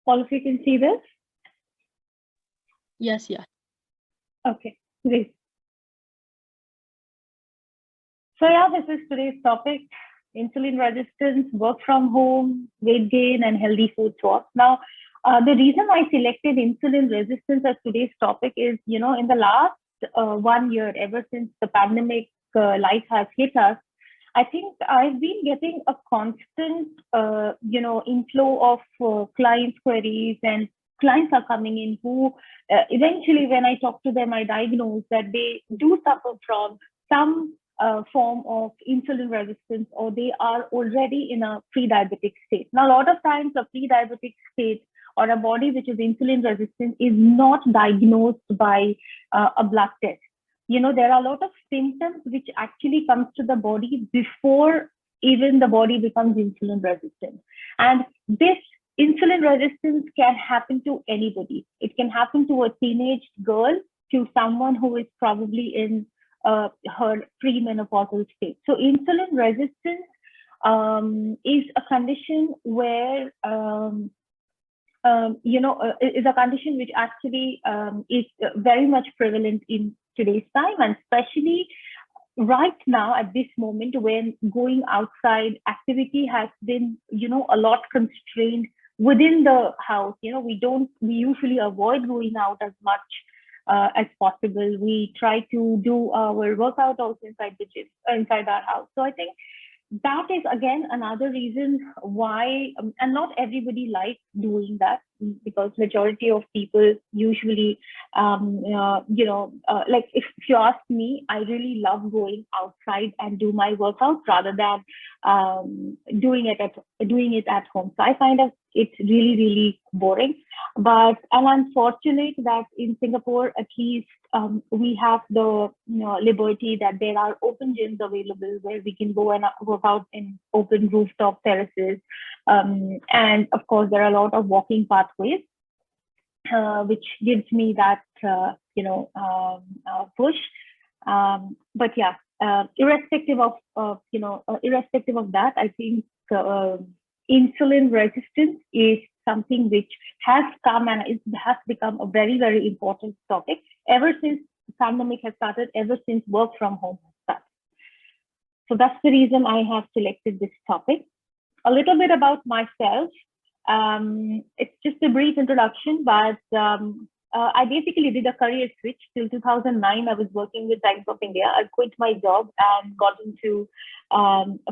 All of you can see this? Yes, yeah. Okay, great. So yeah, this is today's topic: insulin resistance, work from home, weight gain, and healthy food swaps. Now, the reason I selected insulin resistance as today's topic is, in the last 1 year, ever since the pandemic life has hit us, I think I've been getting a constant, inflow of clients' queries, and clients are coming in who eventually, when I talk to them, I diagnose that they do suffer from some form of insulin resistance, or they are already in a pre-diabetic state. Now, a lot of times a pre-diabetic state or a body which is insulin resistant is not diagnosed by a blood test. There are a lot of symptoms which actually comes to the body before even the body becomes insulin resistant. And this insulin resistance can happen to anybody. It can happen to a teenage girl, to someone who is probably in her premenopausal state. So insulin resistance is a condition where is a condition which actually is very much prevalent in today's time, and especially right now at this moment when going outside activity has been, a lot constrained within the house. We usually avoid going out as much as possible. We try to do our workout also inside the gym, inside our house. So I think that is again another reason why, and not everybody likes doing that, because majority of people usually, like if you ask me, I really love going outside and do my workout rather than doing it at home. So I find that it's really, really boring. But I'm fortunate that in Singapore, at least, we have the liberty that there are open gyms available where we can go and work out in open rooftop terraces, and of course there are a lot of walking pathways, which gives me that push. But yeah, irrespective of that, I think insulin resistance is something which has come and it has become a very, very important topic ever since the pandemic has started, ever since work from home has started. So that's the reason I have selected this topic. A little bit about myself. It's just a brief introduction, but I basically did a career switch. Till 2009, I was working with Bank of India. I quit my job and got into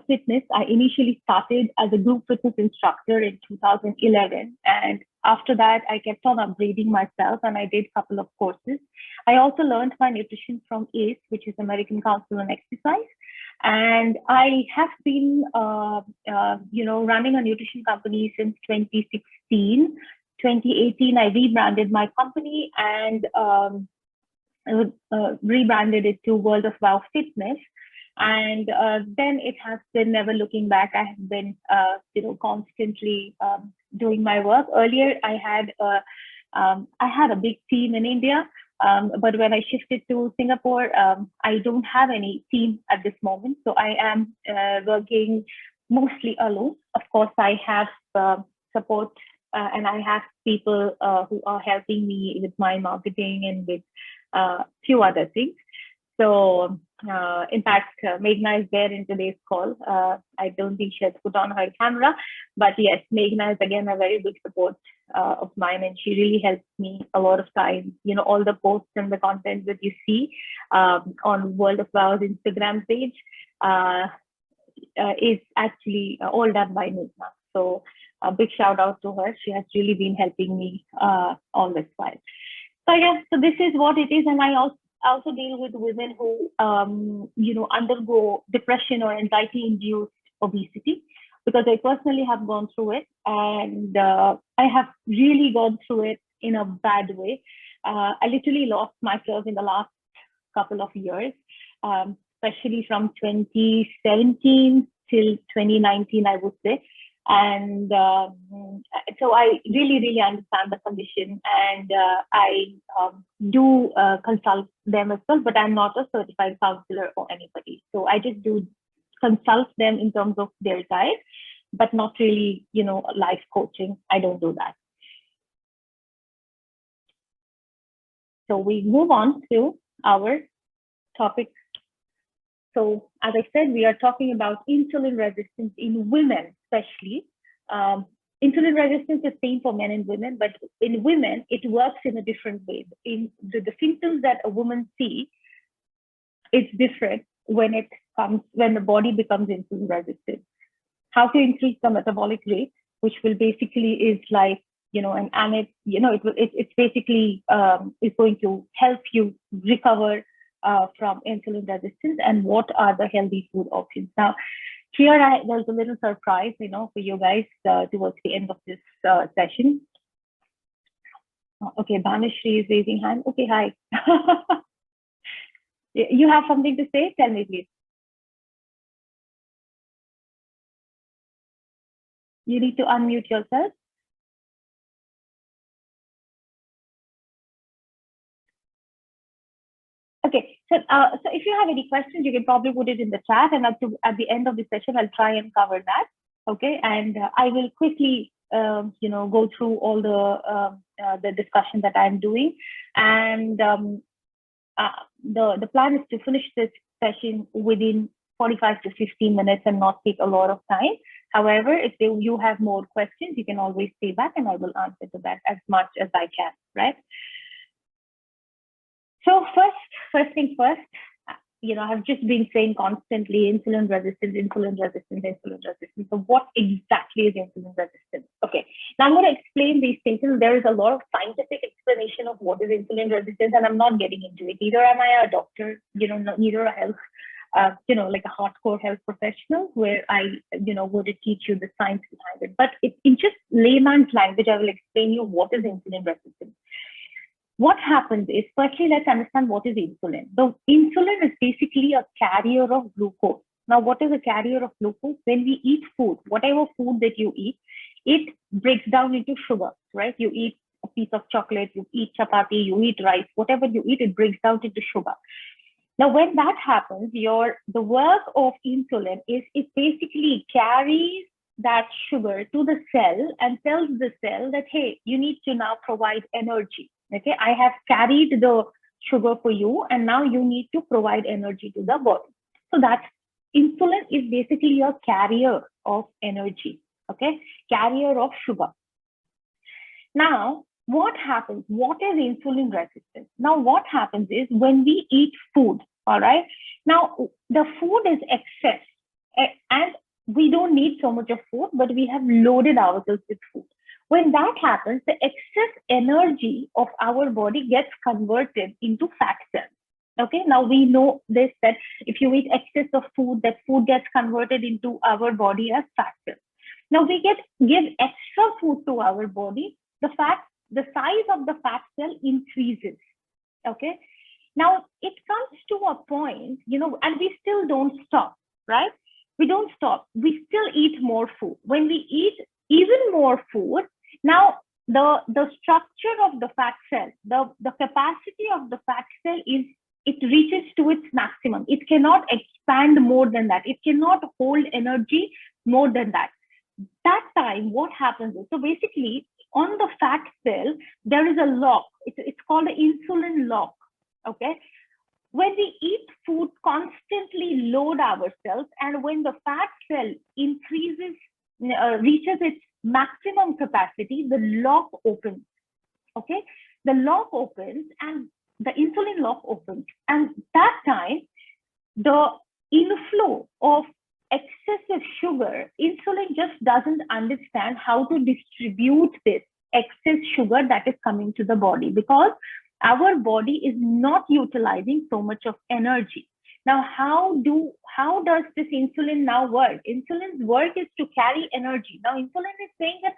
fitness. I initially started as a group fitness instructor in 2011. And after that, I kept on upgrading myself and I did a couple of courses. I also learned my nutrition from ACE, which is American Council on Exercise. And I have been, running a nutrition company since 2016. 2018, I rebranded my company and rebranded it to World of Wow Fitness. And then it has been never looking back. I have been, constantly doing my work. Earlier, I had a big team in India. But when I shifted to Singapore, I don't have any team at this moment. So I am working mostly alone. Of course, I have support and I have people who are helping me with my marketing and with a few other things. So in fact, Meghna is there in today's call. I don't think she has put on her camera, but yes, Meghna is again a very big support of mine, and she really helps me a lot of time. All the posts and the content that you see on World of Wow's Instagram page is actually all done by Meghna. So a big shout out to her. She has really been helping me all this while. So yeah, so this is what it is, and I also deal with women who undergo depression or anxiety-induced obesity, because I personally have gone through it, and I have really gone through it in a bad way. I literally lost myself in the last couple of years, especially from 2017 till 2019, I would say. And so I really, really understand the condition, and I do consult them as well, but I'm not a certified counselor or anybody. So I just do consult them in terms of their diet, but not really, life coaching. I don't do that. So we move on to our topic. So as I said, we are talking about insulin resistance in women, especially. Insulin resistance is same for men and women, but in women, it works in a different way. In the symptoms that a woman sees, it's different when the body becomes insulin resistant. How to increase the metabolic rate, which will basically is like, it's basically is going to help you recover from insulin resistance, and what are the healthy food options. Now, here there's a little surprise, for you guys towards the end of this session. Okay, Banishri is raising hand. Okay, hi. You have something to say? Tell me, please. You need to unmute yourself. Okay, so if you have any questions, you can probably put it in the chat, and at the end of the session, I'll try and cover that. Okay, and I will quickly, go through all the discussion that I'm doing, and the plan is to finish this session within 45 to 15 minutes and not take a lot of time. However, if you have more questions, you can always stay back, and I will answer to that as much as I can, right? So first thing first, I've just been saying constantly insulin resistance, insulin resistance, insulin resistance. So what exactly is insulin resistance? Okay, now I'm going to explain these things. There is a lot of scientific explanation of what is insulin resistance, and I'm not getting into it. Neither am I a doctor, neither a health, like a hardcore health professional where I, would teach you the science behind it. But in just layman's language, I will explain you what is insulin resistance. What happens is, firstly, let's understand what is insulin. The insulin is basically a carrier of glucose. Now, what is a carrier of glucose? When we eat food, whatever food that you eat, it breaks down into sugar, right? You eat a piece of chocolate, you eat chapati, you eat rice, whatever you eat, it breaks down into sugar. Now, when that happens, the work of insulin is it basically carries that sugar to the cell and tells the cell that, hey, you need to now provide energy. Okay, I have carried the sugar for you, and now you need to provide energy to the body. So that's insulin is basically a carrier of energy. Okay, carrier of sugar. Now, what happens? What is insulin resistance? Now, what happens is when we eat food, all right, now the food is excess, and we don't need so much of food, but we have loaded ourselves with food. When that happens, the excess energy of our body gets converted into fat cells. Okay, now we know this, that if you eat excess of food, that food gets converted into our body as fat cells. Now we give extra food to our body, the size of the fat cell increases. Okay, now it comes to a point, and we still don't stop, right? We don't stop. We still eat more food. When we eat even more food, now the structure of the fat cell, the capacity of the fat cell it reaches to its maximum. It cannot expand more than that. It cannot hold energy more than that. That time, what happens is, so basically on the fat cell, there is a lock. It's called the insulin lock. Okay. When we eat food, constantly load ourselves, and when the fat cell increases, reaches its maximum capacity, the lock opens. Okay, the lock opens, and the insulin lock opens, and that time the inflow of excessive sugar, insulin just doesn't understand how to distribute this excess sugar that is coming to the body, because our body is not utilizing so much of energy. Now, how does this insulin now work? Insulin's work is to carry energy. Now, insulin is saying that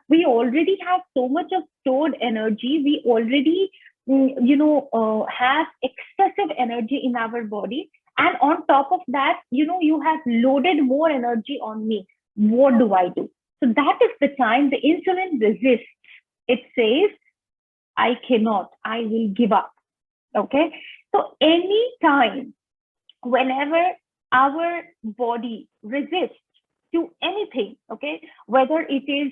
we already have so much of stored energy. We already, have excessive energy in our body. And on top of that, you have loaded more energy on me. What do I do? So that is the time the insulin resists. It says, I cannot, I will give up. Okay. So any time, whenever our body resists to anything, okay, whether it is,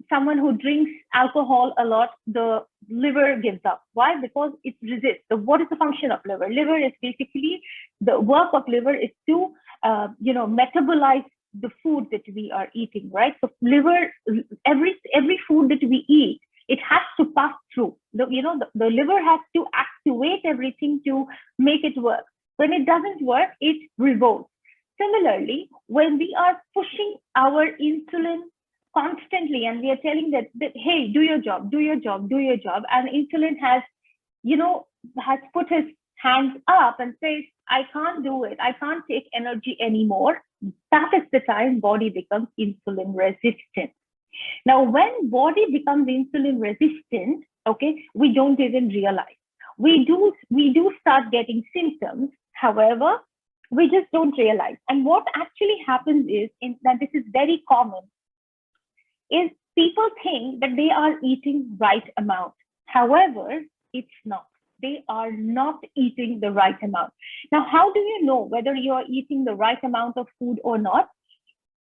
someone who drinks alcohol a lot, the liver gives up. Why? Because it resists. So what is the function of liver? Liver is basically, the work of liver is to, metabolize the food that we are eating, right? So liver, every food that we eat, it has to pass through. The liver has to activate everything to make it work. When it doesn't work, it revolts. Similarly, when we are pushing our insulin constantly and we are telling that hey, do your job, do your job, do your job, and insulin has put his hands up and says, I can't do it, I can't take energy anymore, that is the time body becomes insulin resistant. Now, when body becomes insulin resistant, okay, we don't even realize. We do start getting symptoms. However, we just don't realize. And what actually happens is, that this is very common, is people think that they are eating right amount. However, it's not. They are not eating the right amount. Now, how do you know whether you are eating the right amount of food or not?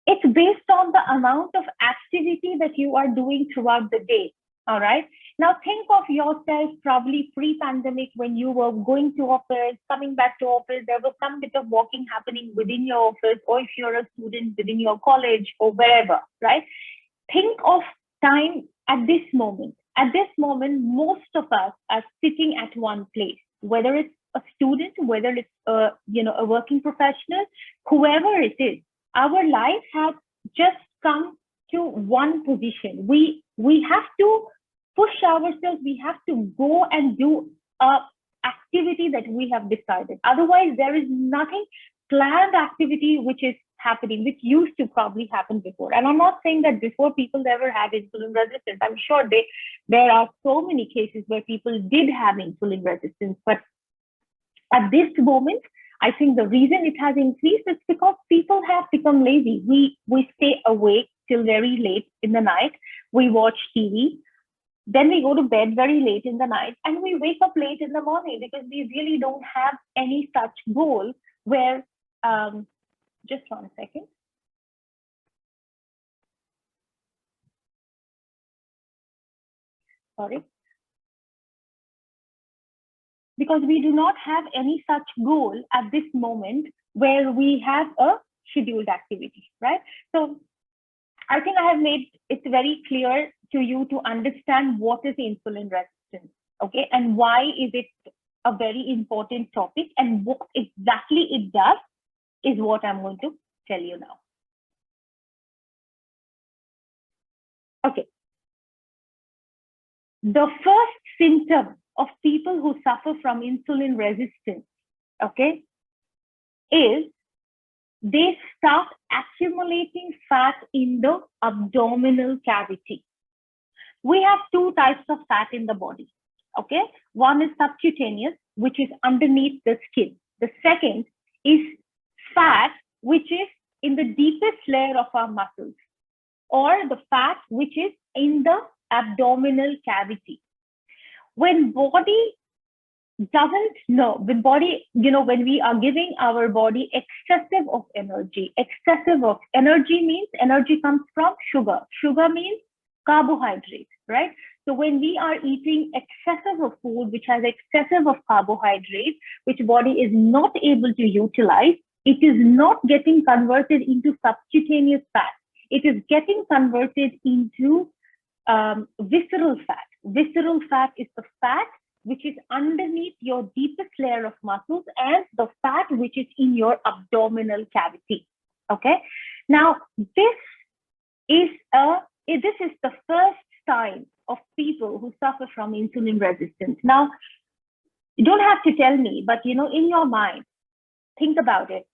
It's based on the amount of activity that you are doing throughout the day. All right. Now think of yourself probably pre-pandemic, when you were going to office, coming back to office, there was some bit of walking happening within your office, or if you're a student within your college or wherever, right? Think of time at this moment. At this moment, most of us are sitting at one place, whether it's a student, whether it's a working professional, whoever it is. Our life has just come to one position. We have to push ourselves. We have to go and do a activity that we have decided. Otherwise, there is nothing planned activity which is happening, which used to probably happen before. And I'm not saying that before people never had insulin resistance. I'm sure there are so many cases where people did have insulin resistance. But at this moment, I think the reason it has increased is because people have become lazy. We stay awake till very late in the night. We watch TV. Then we go to bed very late in the night, and we wake up late in the morning because we really don't have any such goal where, just 1 second. Sorry. Because we do not have any such goal at this moment where we have a scheduled activity, right? So I think I have made it very clear to you to understand what is insulin resistance, okay? And why is it a very important topic, and what exactly it does is what I'm going to tell you now. Okay. The first symptom of people who suffer from insulin resistance, okay, is they start accumulating fat in the abdominal cavity. We have two types of fat in the body, okay? One is subcutaneous, which is underneath the skin. The second is fat, which is in the deepest layer of our muscles, or the fat which is in the abdominal cavity. When body doesn't know, when we are giving our body excessive of energy means energy comes from sugar. Sugar means carbohydrate, right? So when we are eating excessive of food, which has excessive of carbohydrates, which body is not able to utilize, it is not getting converted into subcutaneous fat. It is getting converted into visceral fat. Visceral fat is the fat which is underneath your deepest layer of muscles, and the fat which is in your abdominal cavity. Okay. Now, this is the first sign of people who suffer from insulin resistance. Now, you don't have to tell me, but in your mind, think about it.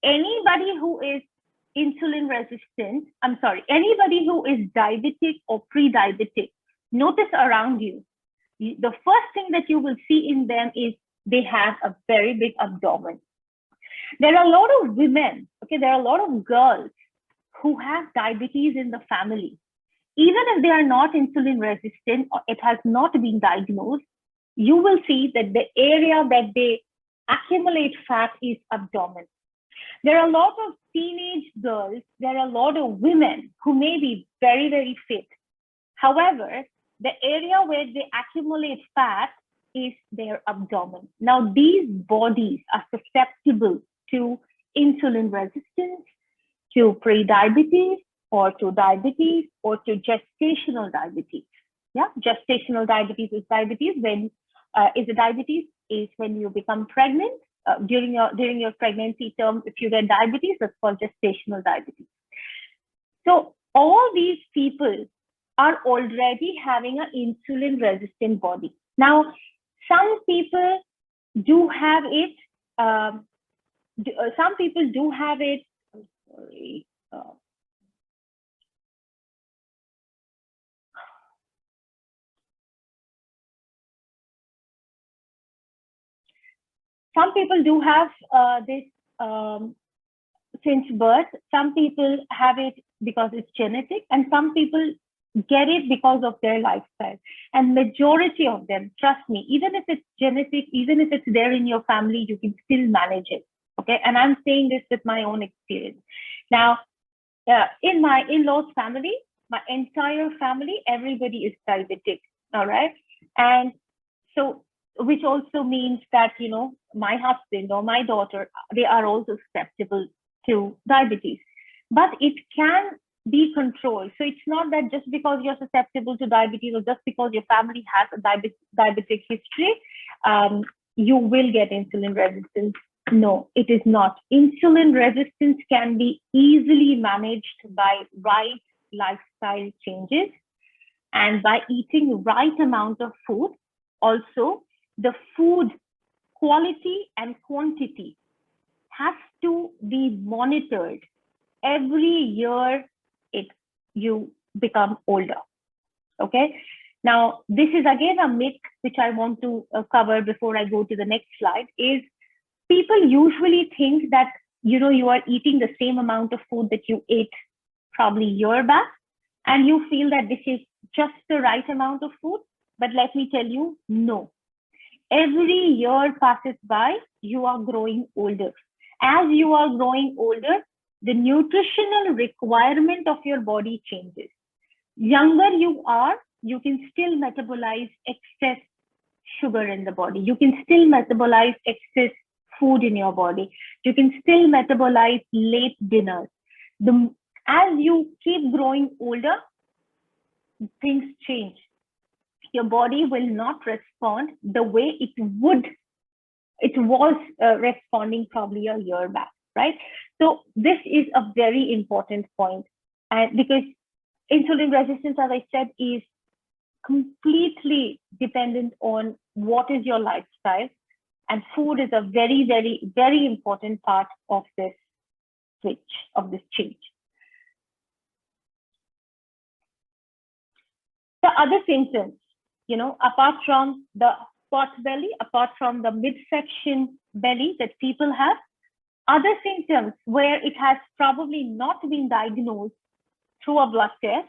Anybody who is insulin resistant, anybody who is diabetic or pre-diabetic, notice around you, the first thing that you will see in them is they have a very big abdomen. There are a lot of women, okay, there are a lot of girls who have diabetes in the family. Even if they are not insulin resistant or it has not been diagnosed, you will see that the area that they accumulate fat is abdomen. There are a lot of teenage girls, there are a lot of women who may be very, very fit. However, the area where they accumulate fat is their abdomen. Now, these bodies are susceptible to insulin resistance, to pre-diabetes, or to diabetes, or to gestational diabetes. Yeah, gestational diabetes is diabetes when is when you become pregnant. During your pregnancy term, if you get diabetes, that's called gestational diabetes. So all these people are already having an insulin resistant body. Now, some people do have it. Some people do have it. Sorry. Some people do have this since birth. Some people have it because it's genetic, and some people get it because of their lifestyle. And majority of them, trust me, even if it's genetic, even if it's there in your family, you can still manage it. Okay, and I'm saying this with my own experience. Now, in my in-laws family, my entire family, everybody is diabetic. All right, and so which also means that, you know, my husband or my daughter, they are also susceptible to diabetes, but it can be controlled. So it's not that just because you're susceptible to diabetes or just because your family has a diabetic history, you will get insulin resistance. No, it is not. Insulin resistance can be easily managed by right lifestyle changes and by eating the right amount of food. Also, the food quality and quantity has to be monitored every year you become older. Okay. Now, this is again a myth which I want to cover before I go to the next slide. Is people usually think that, you know, you are eating the same amount of food that you ate probably a year back, and you feel that this is just the right amount of food. But let me tell you, no. Every year passes by, you are growing older. As you are growing older, the nutritional requirement of your body changes. Younger you are, you can still metabolize excess sugar in the body. You can still metabolize excess food in your body. You can still metabolize late dinners. As you keep growing older, things change. Your body will not respond the way it was responding probably a year back, right? So this is a very important point, and because insulin resistance, as I said, is completely dependent on what is your lifestyle, and food is a very, very, very important part of this switch, of this change. The other symptoms, you know, apart from the pot belly, apart from the midsection belly that people have, other symptoms where it has probably not been diagnosed through a blood test,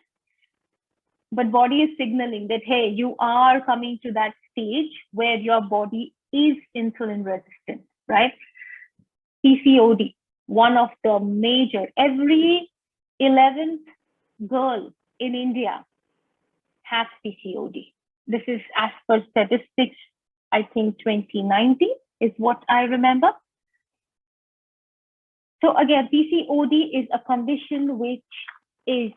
but body is signaling that, hey, you are coming to that stage where your body is insulin resistant, right? PCOD, one of the major, every 11th girl in India has PCOD. This is as per statistics, I think 2019 is what I remember. So again, PCOD is a condition which is,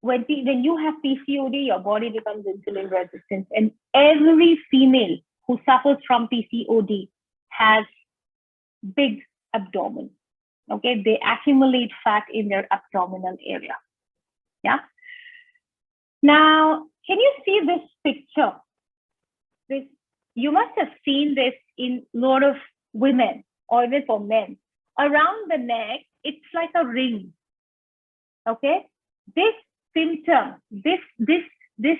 when you have PCOD, your body becomes insulin resistant. And every female who suffers from PCOD has big abdomen. Okay, they accumulate fat in their abdominal area. Yeah. Now, can you see this picture? You must have seen this in a lot of women, or even for men. Around the neck, it's like a ring. Okay, this symptom, this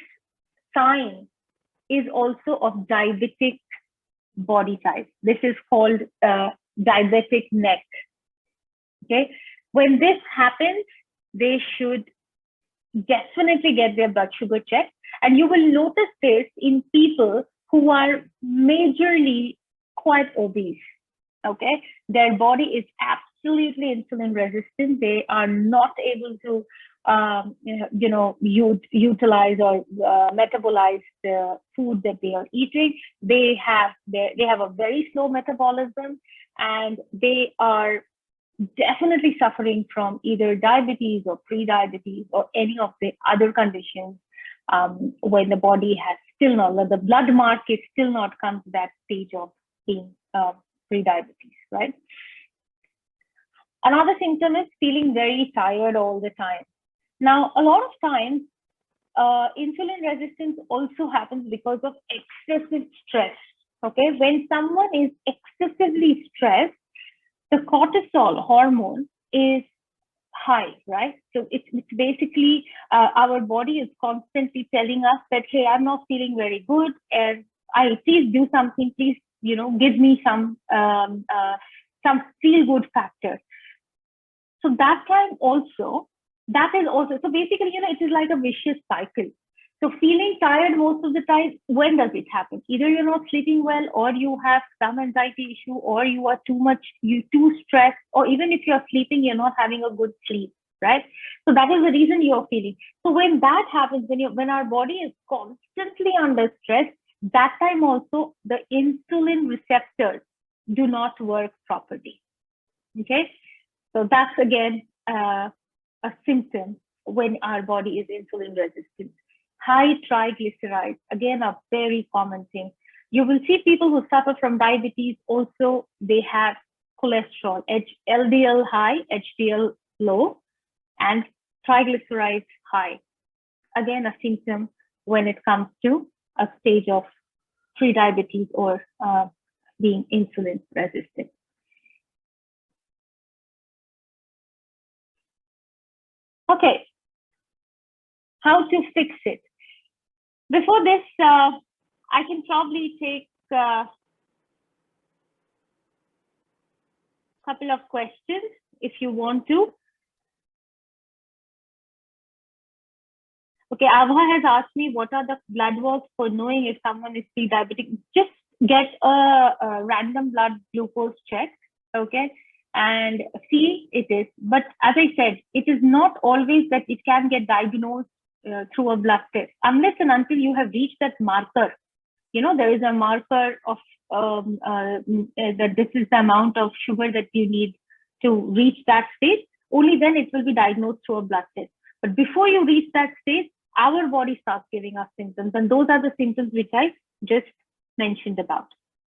sign is also of diabetic body type. This is called diabetic neck. Okay, when this happens, they should definitely get their blood sugar checked, and you will notice this in people who are majorly quite obese. Okay, their body is absolutely insulin resistant. They are not able to utilize or metabolize the food that they are eating. They have a very slow metabolism, and they are definitely suffering from either diabetes or pre-diabetes or any of the other conditions, when the body has still not, the blood mark is still not come to that stage of being pre-diabetes, right? Another symptom is feeling very tired all the time. Now, a lot of times, insulin resistance also happens because of excessive stress. Okay, when someone is excessively stressed, the cortisol hormone is high, right? So it's basically our body is constantly telling us that, hey, I'm not feeling very good, and please do something. Please, give me some feel good factor. So that is also. So basically, it is like a vicious cycle. So feeling tired most of the time, when does it happen? Either you're not sleeping well, or you have some anxiety issue, or you are too stressed, or even if you're sleeping, you're not having a good sleep, right? So that is the reason you're feeling. So when that happens, when our body is constantly under stress, that time also the insulin receptors do not work properly. Okay, so that's again a symptom when our body is insulin resistant. High triglycerides, again, a very common thing. You will see people who suffer from diabetes also, they have cholesterol, LDL high, HDL low, and triglycerides high. Again, a symptom when it comes to a stage of pre-diabetes or being insulin resistant. Okay, how to fix it? Before this, I can probably take a couple of questions if you want to. Okay, Abha has asked me, what are the blood works for knowing if someone is pre-diabetic? Just get a random blood glucose check, okay, and see it is. But as I said, it is not always that it can get diagnosed through a blood test, unless and until you have reached that marker. There is a marker of that this is the amount of sugar that you need to reach that stage. Only then it will be diagnosed through a blood test. But before you reach that stage, our body starts giving us symptoms, and those are the symptoms which I just mentioned about,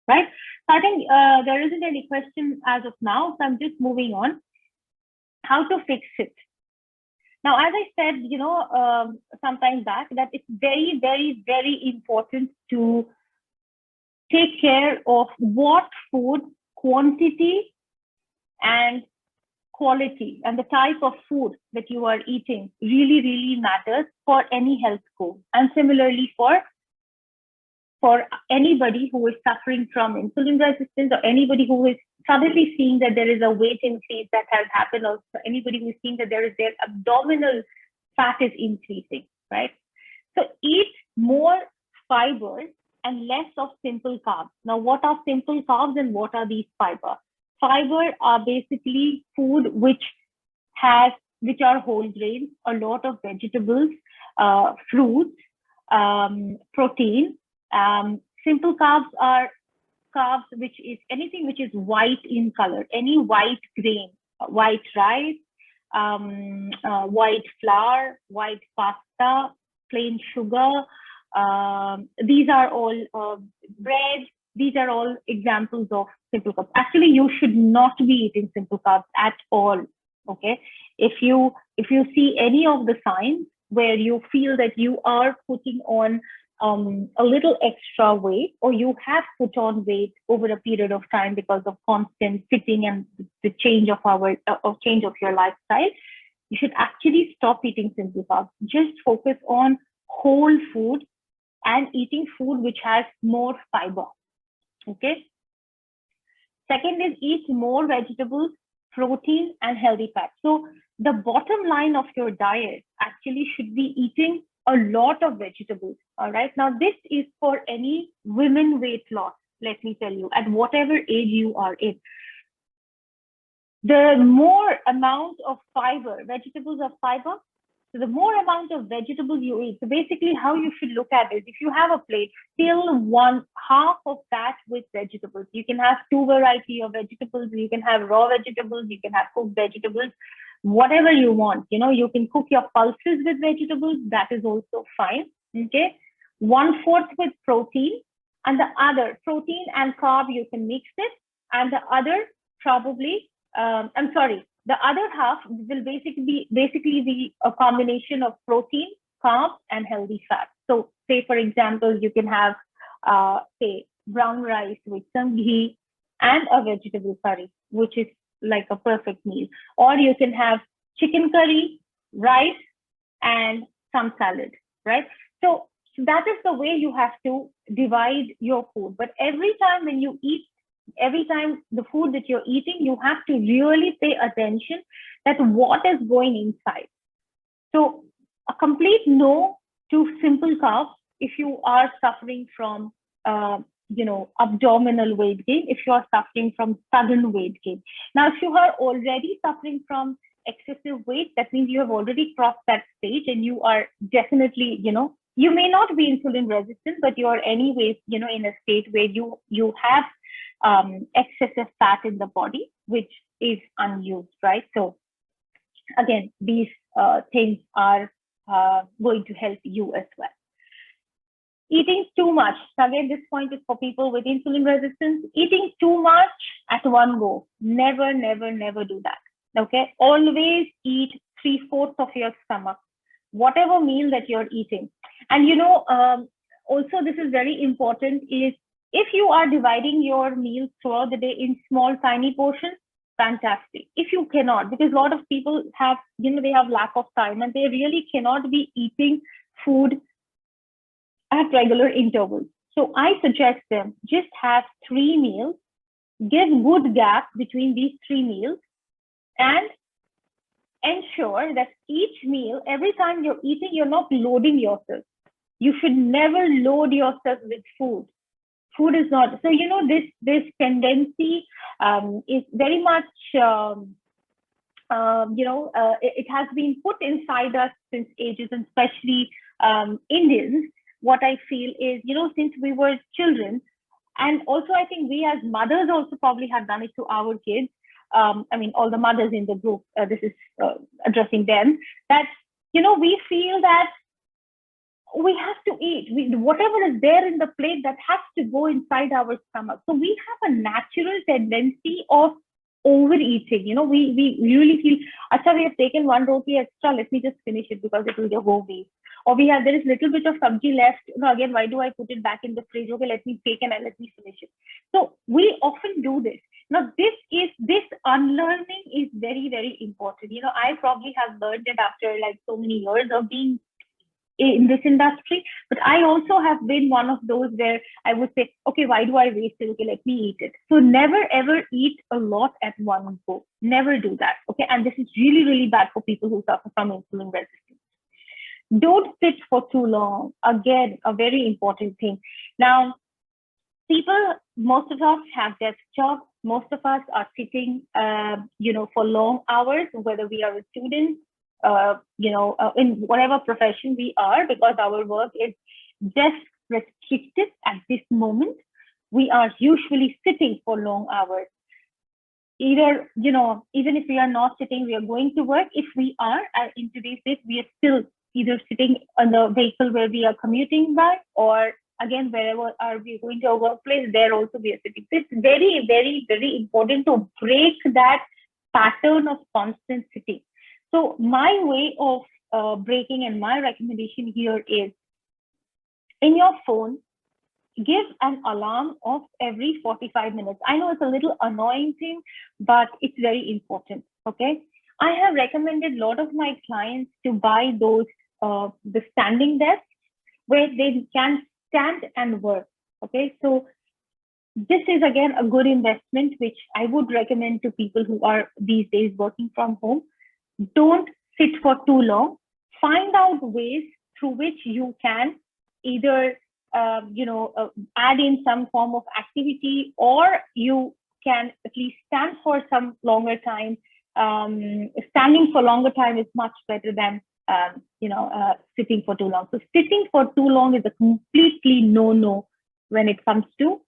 right? So I think there isn't any question as of now, so I'm just moving on. How to fix it? Now, as I said, sometime back, that it's very, very, very important to take care of what food quantity and quality and the type of food that you are eating really, really matters for any health goal. And similarly for anybody who is suffering from insulin resistance, or anybody who is suddenly seeing that there is a weight increase that has happened, or anybody who is seeing that their abdominal fat is increasing, right? So eat more fiber and less of simple carbs. Now, what are simple carbs and what are these fiber? Fiber are basically food which are whole grains, a lot of vegetables, fruits, protein. Simple carbs are carbs which is anything which is white in color, any white grain, white rice, white flour, white pasta, plain sugar. These are all bread. These are all examples of simple carbs. Actually, you should not be eating simple carbs at all. Okay, if you see any of the signs where you feel that you are putting on a little extra weight, or you have put on weight over a period of time because of constant sitting and the change of your lifestyle, you should actually stop eating simple carbs. Just focus on whole food and eating food which has more fiber. Okay. Second is eat more vegetables, protein, and healthy fat. So the bottom line of your diet actually should be eating a lot of vegetables. All right. Now, this is for any women weight loss. Let me tell you, at whatever age you are in, the more amount of fiber, vegetables of fiber, So the more amount of vegetables you eat, so basically how you should look at it, if you have a plate, fill one half of that with vegetables. You can have two variety of vegetables. You can have raw vegetables. You can have cooked vegetables, whatever you want. You know, you can cook your pulses with vegetables. That is also fine. Okay. 1/4 with protein, and the other protein and carb, you can mix it. And the other probably, I'm sorry, the other half will basically be a combination of protein, carbs, and healthy fat. So say, for example, you can have, say, brown rice with some ghee and a vegetable curry, which is like a perfect meal. Or you can have chicken curry, rice, and some salad, right? So that is the way you have to divide your food. But every time when you eat, every time the food that you're eating, you have to really pay attention that what is going inside. So a complete no to simple carbs if you are suffering from abdominal weight gain, if you are suffering from sudden weight gain. Now, if you are already suffering from excessive weight, that means you have already crossed that stage, and you are definitely, you may not be insulin resistant, but you are anyways, in a state where you have excessive fat in the body, which is unused, right? So again, these things are going to help you as well. Eating too much. Again, this point is for people with insulin resistance. Eating too much at one go. Never, never, never do that. Okay? Always eat 3/4 of your stomach, whatever meal that you're eating. And also this is very important, is if you are dividing your meals throughout the day in small, tiny portions, fantastic. If you cannot, because a lot of people have, they have lack of time and they really cannot be eating food at regular intervals. So I suggest them just have 3 meals, give good gap between these 3 meals, and ensure that each meal, every time you're eating, you're not loading yourself. You should never load yourself with food. Food is not, so this tendency is very much, it has been put inside us since ages, and especially Indians. What I feel is, since we were children, and also I think we as mothers also probably have done it to our kids. All the mothers in the group, this is addressing them, that, we feel that we have to eat. Whatever is there in the plate, that has to go inside our stomach. So we have a natural tendency of overeating. We really feel, acha, we have taken 1 roti extra, let me just finish it because it will go waste. Or there is little bit of sabji left. Again, why do I put it back in the fridge? Okay, let me take and let me finish it. So we often do this. Now, this unlearning is very, very important. I probably have learned it after like so many years of being in this industry, but I also have been one of those where I would say, okay, why do I waste it? Okay, let me eat it. So never ever eat a lot at one go. Never do that. Okay, and this is really, really bad for people who suffer from insulin resistance. Don't sit for too long. Again, a very important thing. Now, most of us have desk jobs. Most of us are sitting, for long hours, whether we are a student, in whatever profession we are, because our work is desk restricted at this moment. We are usually sitting for long hours. Either, even if we are not sitting, we are going to work. If we are, in today's days, we are still either sitting on the vehicle where we are commuting by, or again, wherever are we going to our workplace, there also we are sitting. So it's very, very, very important to break that pattern of constant sitting. So my way of breaking, and my recommendation here is, in your phone, give an alarm of every 45 minutes. I know it's a little annoying thing, but it's very important, okay? I have recommended a lot of my clients to buy those, the standing desks where they can stand and work, okay? So this is, again, a good investment, which I would recommend to people who are these days working from home. Don't sit for too long. Find out ways through which you can either, add in some form of activity, or you can at least stand for some longer time. Standing for longer time is much better than sitting for too long. So sitting for too long is a completely no-no when it comes to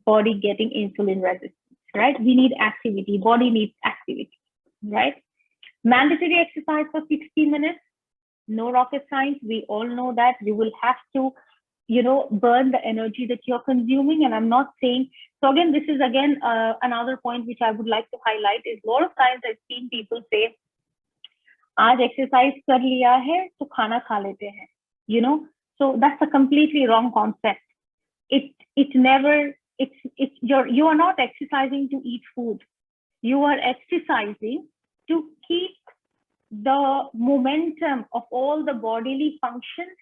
body getting insulin resistance, right? We need activity. Body needs activity, right? Mandatory exercise for 60 minutes. No rocket science. We all know that you will have to, burn the energy that you're consuming. And I'm not saying, so again, this is again another point which I would like to highlight is a lot of times I've seen people say, आज exercise कर लिया है तो खाना खा लेते हैं, so that's a completely wrong concept. You are not exercising to eat food. You are exercising to keep the momentum of all the bodily functions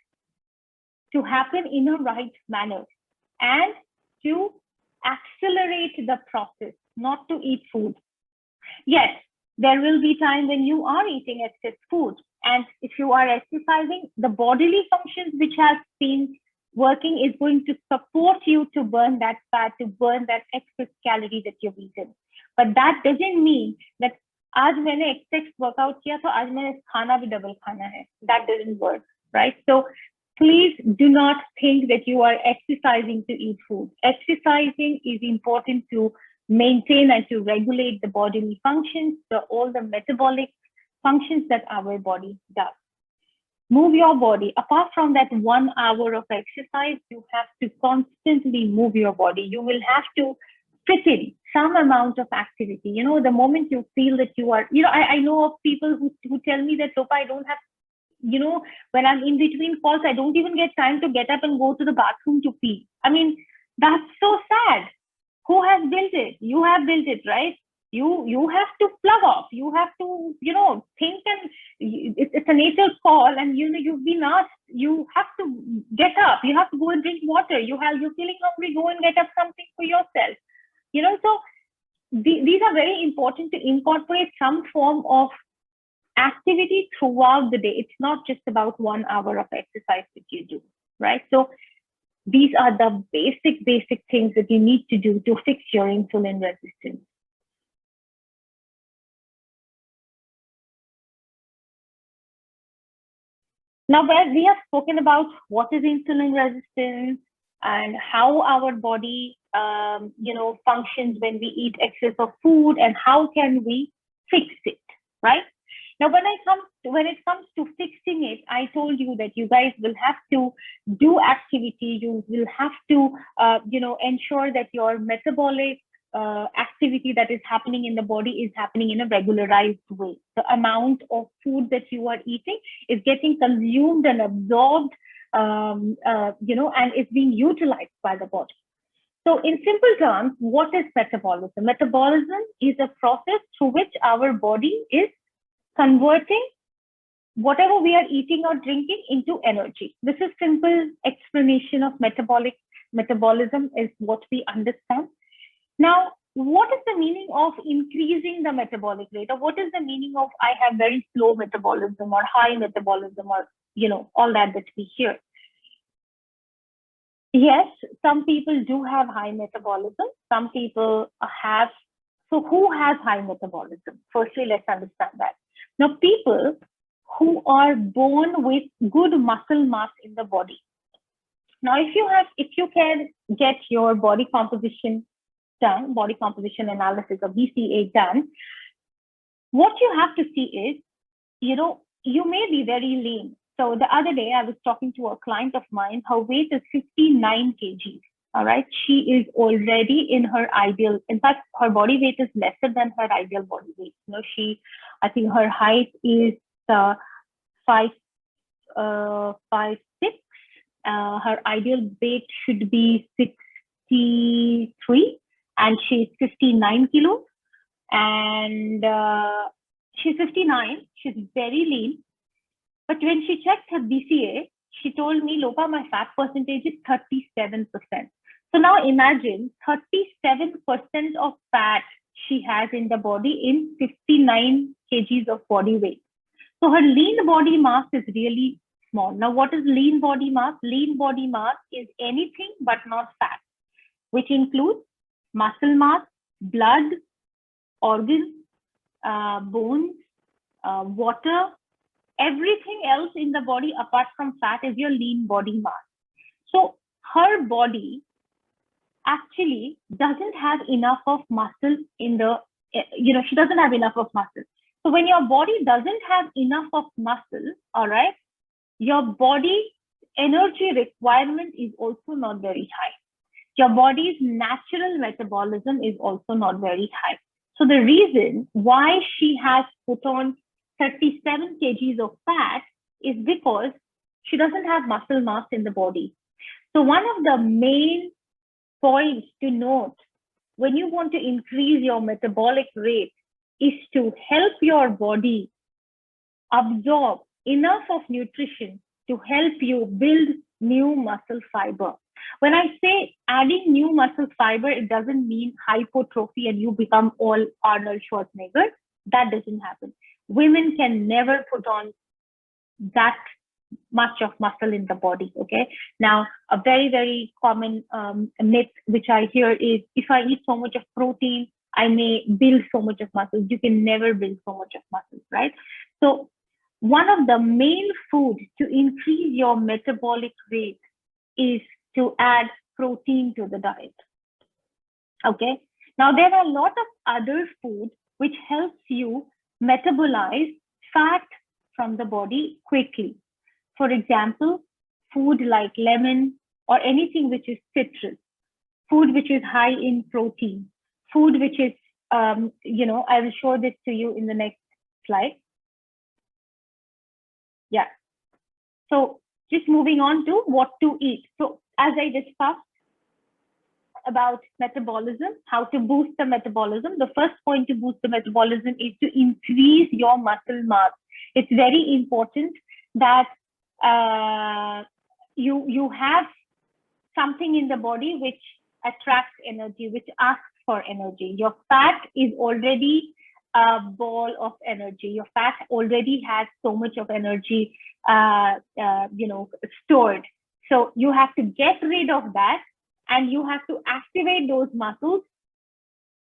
to happen in a right manner and to accelerate the process, not to eat food. Yes, there will be time when you are eating excess food. And if you are exercising, the bodily functions which has been working is going to support you to burn that fat, to burn that excess calorie that you've eaten. But that doesn't mean that आज मैंने excess workout किया तो आज मैंने खाना भी double खाना है. That doesn't work, right? So please do not think that you are exercising to eat food. Exercising is important to maintain and to regulate the bodily functions, all the metabolic functions that our body does. Move your body. Apart from that 1 hour of exercise, you have to constantly move your body. You will have to fit in some amount of activity. The moment you feel that you are, I know of people who tell me that, Lopa, I don't have, when I'm in between calls, I don't even get time to get up and go to the bathroom to pee. I mean, that's so sad. Who has built it? You have built it, right? You have to plug off. You have to, think, and it's a nature's call. And you've been asked. You have to get up. You have to go and drink water. You're feeling hungry. Go and get up something for yourself. So these are very important to incorporate some form of activity throughout the day. It's not just about 1 hour of exercise that you do, right? So these are the basic things that you need to do to fix your insulin resistance. Now, where we have spoken about what is insulin resistance and how our body, functions when we eat excess of food and how can we fix it, right? Now, when it comes to fixing it, I told you that you guys will have to do activity. You will have to, ensure that your metabolic activity that is happening in the body is happening in a regularized way. The amount of food that you are eating is getting consumed and absorbed, and is being utilized by the body. So in simple terms, what is metabolism? Metabolism is a process through which our body is converting whatever we are eating or drinking into energy. This is simple explanation of metabolism is what we understand. Now, what is the meaning of increasing the metabolic rate, or what is the meaning of I have very slow metabolism or high metabolism, or all that we hear? Yes, some people do have high metabolism. Some people have. So who has high metabolism? Firstly, let's understand that. Now, people who are born with good muscle mass in the body. Now, if you can get your body composition done, body composition analysis or BCA done, what you have to see is, you may be very lean. So the other day I was talking to a client of mine, her weight is 59 kgs. All right. She is already in her ideal. In fact, her body weight is lesser than her ideal body weight. I think her height is 5'6". Her ideal weight should be 63, and she's 59 kilos. And she's 59. She's very lean. But when she checked her BCA, she told me, Lopa, my fat percentage is 37%. So now imagine 37% of fat she has in the body in 59 kgs of body weight. So her lean body mass is really small. Now, what is lean body mass? Lean body mass is anything but not fat, which includes muscle mass, blood, organs, bones, water, everything else in the body apart from fat is your lean body mass. So her body actually doesn't have enough of muscle in the, she doesn't have enough of muscle. So when your body doesn't have enough of muscle, all right, your body energy requirement is also not very high. Your body's natural metabolism is also not very high. So the reason why she has put on 37 kgs of fat is because she doesn't have muscle mass in the body. So one of the main points to note when you want to increase your metabolic rate is to help your body absorb enough of nutrition to help you build new muscle fiber. When I say adding new muscle fiber, it doesn't mean hypertrophy and you become all Arnold Schwarzenegger. That doesn't happen. Women can never put on that much of muscle in the body, okay? Now, a very, very common myth which I hear is, if I eat so much of protein, I may build so much of muscle. You can never build so much of muscle, right? So one of the main foods to increase your metabolic rate is to add protein to the diet, okay? Now, there are a lot of other foods which helps you metabolize fat from the body quickly. For example, food like lemon or anything which is citrus, food which is high in protein, food which is, I will show this to you in the next slide. Yeah. So just moving on to what to eat. So as I discussed about metabolism, how to boost the metabolism, the first point to boost the metabolism is to increase your muscle mass. It's very important that you have something in the body which attracts energy, which asks for energy. Your fat is already a ball of energy. Your fat already has so much of energy, stored. So you have to get rid of that, and you have to activate those muscles.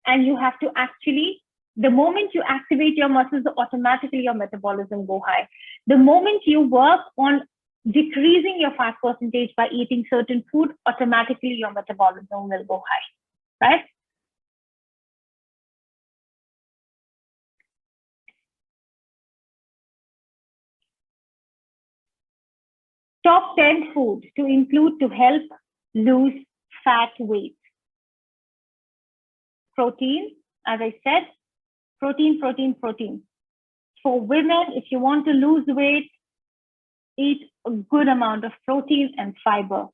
And you have to actually, the moment you activate your muscles, automatically your metabolism go high. The moment you work on decreasing your fat percentage by eating certain food, automatically your metabolism will go high, right? Top 10 foods to include to help lose fat weight. Protein, as I said, protein. For women, if you want to lose weight, eat a good amount of protein and fiber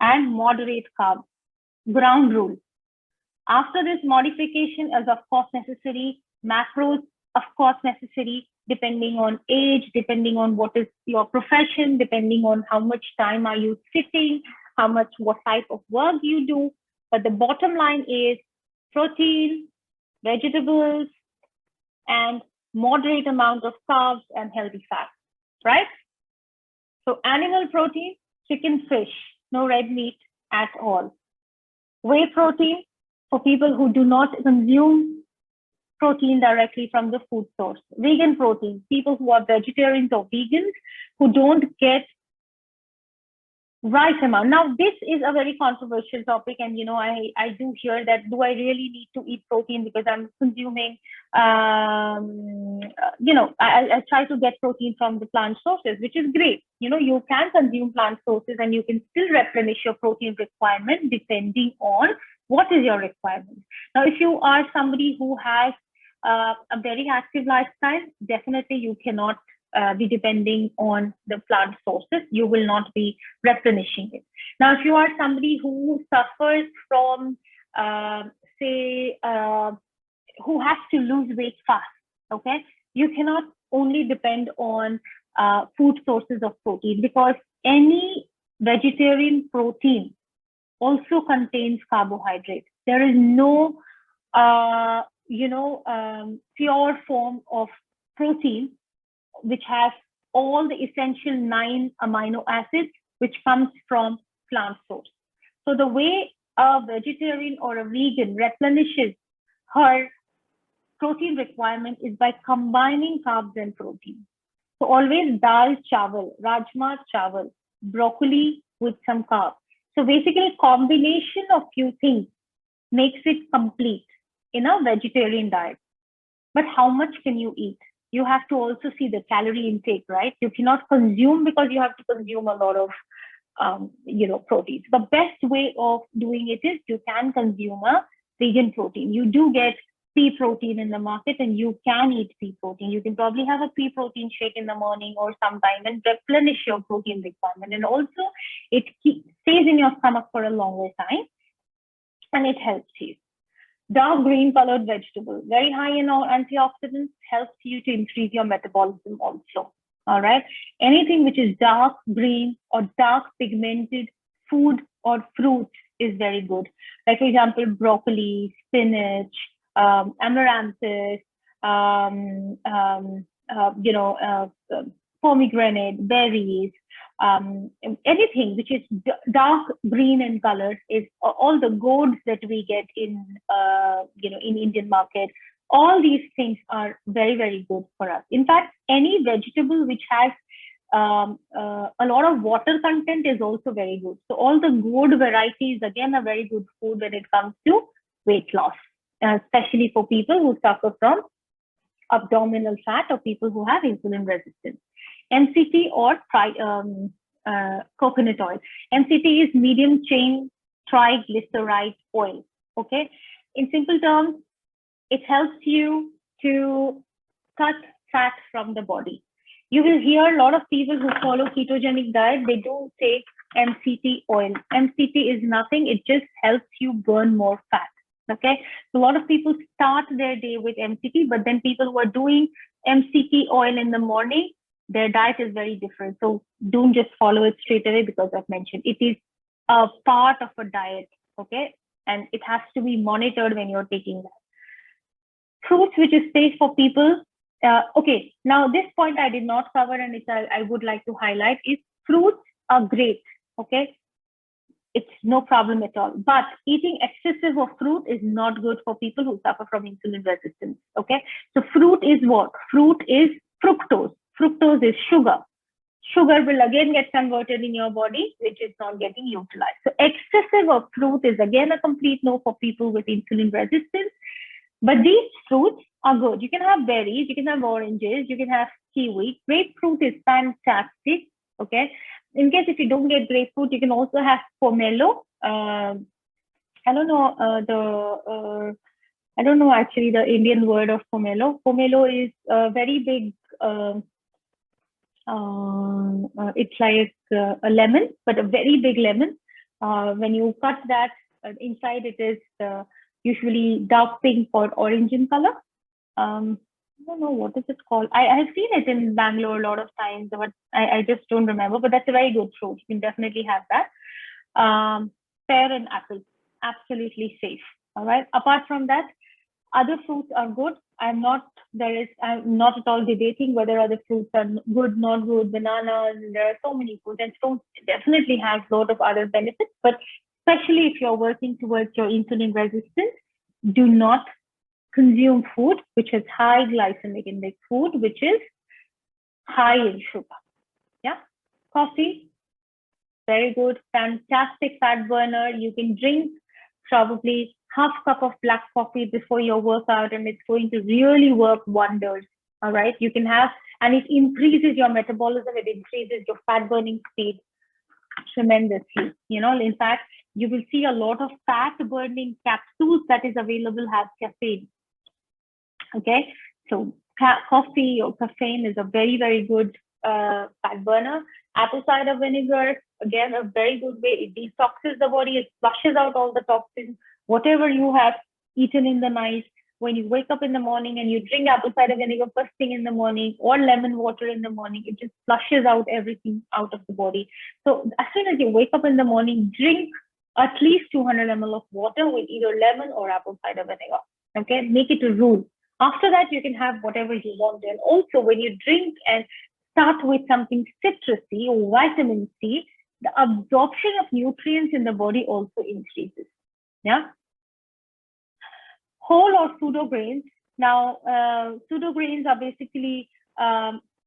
and moderate carbs. Ground rule. After this, modification is of course necessary. Macros, of course necessary, depending on age, depending on what is your profession, depending on how much time are you sitting, what type of work you do. But the bottom line is protein, vegetables, and moderate amount of carbs and healthy fats, right? So animal protein, chicken, fish, no red meat at all. Whey protein, for people who do not consume protein directly from the food source. Vegan protein, people who are vegetarians or vegans who don't get right amount. Now, this is a very controversial topic, and I do hear that, do I really need to eat protein because I'm consuming, I try to get protein from the plant sources, which is great. You can consume plant sources and you can still replenish your protein requirement depending on what is your requirement. Now, if you are somebody who has a very active lifestyle, definitely you cannot be depending on the plant sources. You will not be replenishing it. Now, if you are somebody who suffers from, who has to lose weight fast, okay, you cannot only depend on food sources of protein, because any vegetarian protein also contains carbohydrates. There is no, pure form of protein which has all the essential 9 amino acids, which comes from plant source. So the way a vegetarian or a vegan replenishes her protein requirement is by combining carbs and protein. So always dal chawal, rajma chawal, broccoli with some carbs. So basically, combination of few things makes it complete in a vegetarian diet. But how much can you eat? You have to also see the calorie intake, right? You cannot consume because you have to consume a lot of proteins. The best way of doing it is you can consume a vegan protein. You do get pea protein in the market and you can eat pea protein. You can probably have a pea protein shake in the morning or sometime and replenish your protein requirement. And also it stays in your stomach for a longer time and it helps you. Dark green colored vegetable, very high in antioxidants, helps you to increase your metabolism also. All right. Anything which is dark green or dark pigmented food or fruit is very good. Like, for example, broccoli, spinach, amaranthus, pomegranate, berries, anything which is dark green in color is all the gourds that we get in Indian market. All these things are very, very good for us. In fact, any vegetable which has a lot of water content is also very good. So all the gourd varieties, again, are very good food when it comes to weight loss, especially for people who suffer from abdominal fat or people who have insulin resistance. MCT or coconut oil. MCT is medium chain triglyceride oil. Okay. In simple terms, it helps you to cut fat from the body. You will hear a lot of people who follow ketogenic diet, they don't take MCT oil. MCT is nothing. It just helps you burn more fat. Okay. So a lot of people start their day with MCT, but then people who are doing MCT oil in the morning, their diet is very different. So don't just follow it straight away because I've mentioned it is a part of a diet. Okay. And it has to be monitored when you're taking that. Fruits, which is safe for people. Okay. Now this point I did not cover and I would like to highlight is fruits are great. Okay. It's no problem at all. But eating excessive of fruit is not good for people who suffer from insulin resistance. Okay. So fruit is what? Fruit is fructose. Fructose is sugar. Sugar will again get converted in your body, which is not getting utilized. So excessive of fruit is again a complete no for people with insulin resistance. But these fruits are good. You can have berries, you can have oranges, you can have kiwi. Grapefruit is fantastic. Okay. In case if you don't get grapefruit, you can also have pomelo. I don't know actually the Indian word of pomelo. Pomelo is a very big. It's like a lemon, but a very big lemon. When you cut that, inside it is usually dark pink or orange in color. I don't know what is it called. I have seen it in Bangalore a lot of times, but I just don't remember. But that's a very good fruit. You can definitely have that. Pear and apple, absolutely safe. All right. Apart from that, other fruits are good. I'm not at all debating whether other fruits are good, not good. Bananas, there are so many fruits, and fruits definitely has a lot of other benefits. But especially if you're working towards your insulin resistance, do not consume food which has high glycemic index, food which is high in sugar. Yeah, coffee, very good, fantastic fat burner. You can drink probably half cup of black coffee before your workout, and it's going to really work wonders. All right, you can have, and it increases your metabolism. It increases your fat burning speed tremendously. In fact, you will see a lot of fat burning capsules that is available have caffeine. Okay, so coffee or caffeine is a very, very good fat burner. Apple cider vinegar, again, a very good way. It detoxes the body. It flushes out all the toxins. Whatever you have eaten in the night, when you wake up in the morning and you drink apple cider vinegar first thing in the morning or lemon water in the morning, it just flushes out everything out of the body. So as soon as you wake up in the morning, drink at least 200 ml of water with either lemon or apple cider vinegar. Okay, make it a rule. After that, you can have whatever you want. And also when you drink and start with something citrusy or vitamin C, the absorption of nutrients in the body also increases. Yeah. Whole or pseudo grains. Now, pseudo grains are basically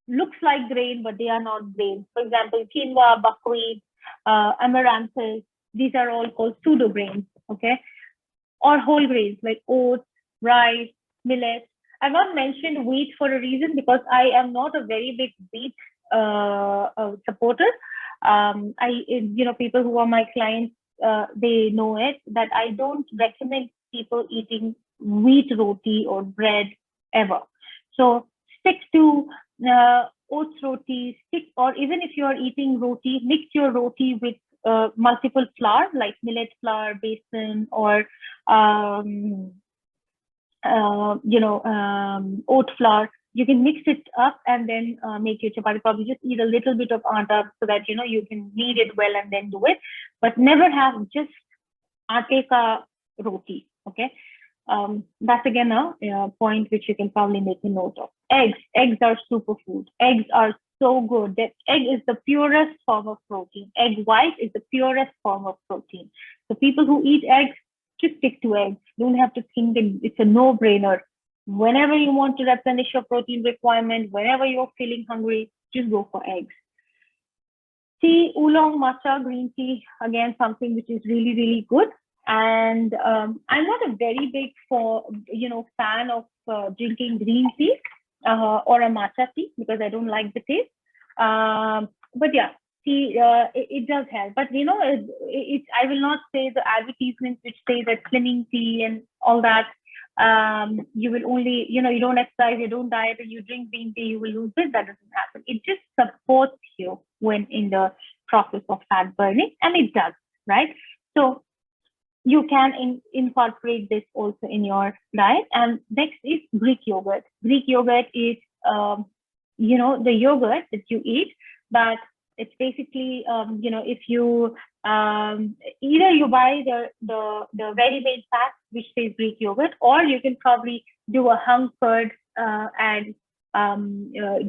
looks like grain, but they are not grain. For example, quinoa, buckwheat, amaranthus, these are all called pseudo grains, okay? Or whole grains like oats, rice, millet. I've not mentioned wheat for a reason because I am not a very big wheat supporter. People who are my clients, they know it, that I don't recommend people eating wheat roti or bread ever. So stick to oats roti, or even if you are eating roti, mix your roti with multiple flour like millet flour, besan, or oat flour. You can mix it up and then make your chapati. Probably just eat a little bit of atta so that you can knead it well and then do it. But never have just aate ka roti. Okay, that's again a point which you can probably make a note of. Eggs are superfood. Eggs are so good. That egg is the purest form of protein. Egg white is the purest form of protein. So people who eat eggs, just stick to eggs. Don't have to think that it's a no-brainer. Whenever you want to replenish your protein requirement, whenever you're feeling hungry, just go for eggs. Tea, oolong, matcha, green tea, again, something which is really, really good. And I'm not a very big fan of drinking green tea or a matcha tea because I don't like the taste. But yeah, tea, it does help. But I will not say the advertisements which say that slimming tea and all that. You will only, you don't exercise, you don't diet, and you drink green tea, you will lose weight. That doesn't happen. It just supports you when in the process of fat burning, and it does, right? So you can incorporate this also in your diet. And next is Greek yogurt. Greek yogurt is, the yogurt that you eat, but it's basically, if you either you buy the ready-made pack which says Greek yogurt, or you can probably do a hung curd and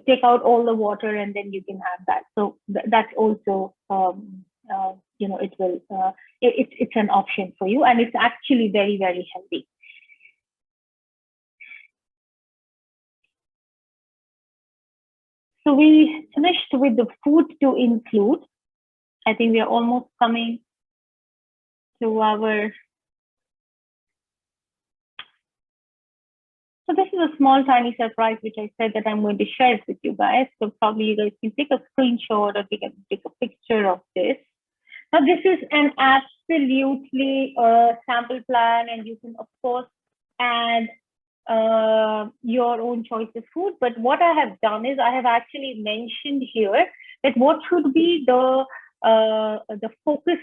take out all the water, and then you can have that. So that's also it will it's an option for you, and it's actually very, very healthy. So we finished with the food to include. I think we are almost coming to our. So this is a small, tiny surprise, which I said that I'm going to share it with you guys. So probably you guys can take a screenshot or take a picture of this. Now, this is an absolutely sample plan, and you can, of course, add your own choice of food. But what I have done is I have actually mentioned here that what should be the focus,